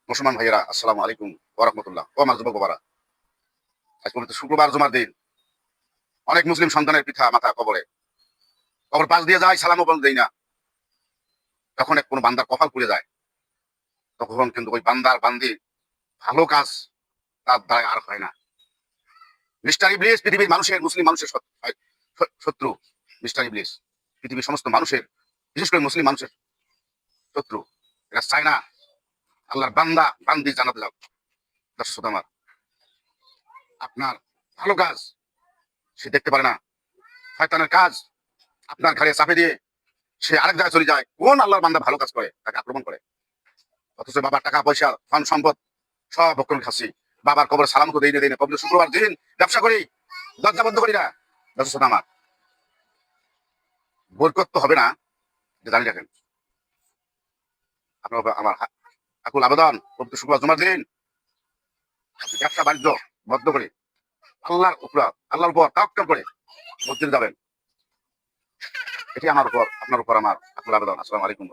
মুসলমান ভাইয়েরা, আসসালামু আলাইকুম ওয়া রাহমাতুল্লাহ। ও আমার যুবক বাবারা, আজ পবিত্র শুক্রবার জুমার দিন। অনেক মুসলিম সন্তানের পিতা মাতা কবর পাশ দিয়ে যায়, সালামও বল দেই না। যখন কোনো বান্দার কপাল পুড়ে যায়, তখন কিন্তু ওই বান্দার বান্দি ভালো কাজ তার দ্বারা আর হয় না। মিস্টার ইবলিস পৃথিবীর মানুষের, মুসলিম মানুষের শত্রু। মিস্টার ইবলিস পৃথিবীর সমস্ত মানুষের, বিশেষ করে মুসলিম মানুষের শত্রু। এটা চায় না আল্লাহর বান্দা বান্দি জানাতে যাও। দর্শক আমার, আপনার ভালো কাজ সে দেখতে পারে না। শয়তানের কাজ আপনার ঘাড়ে চাপে দিয়ে সে আরেক জায়গায় চলে যায়। কোন আল্লাহর বান্দা ভালো কাজ করে তাকে আক্রমণ করে। অথচ বাবার টাকা পয়সা ধন সম্পদ সব ভক্ষণ খাচ্ছি, বাবার কবর সালাম তো দেই না। পবিত্র শুক্রবার দিন ব্যবসা করি, দরজা বন্ধ করি না। দর্শক আমার, বরকত তো হবে না, যে জানি রাখেন। আপনার আমার আকুল আবেদন, পবিত্র শুক্রবার জুমার দিন ব্যবসা বাণিজ্য বন্ধ করে আল্লাহর উপর তাওয়াক্কুল করে মসজিদে যাবেন। এটি আমার উপর, আপনার উপর আমার আকুল আবেদন। আসসালামু আলাইকুম।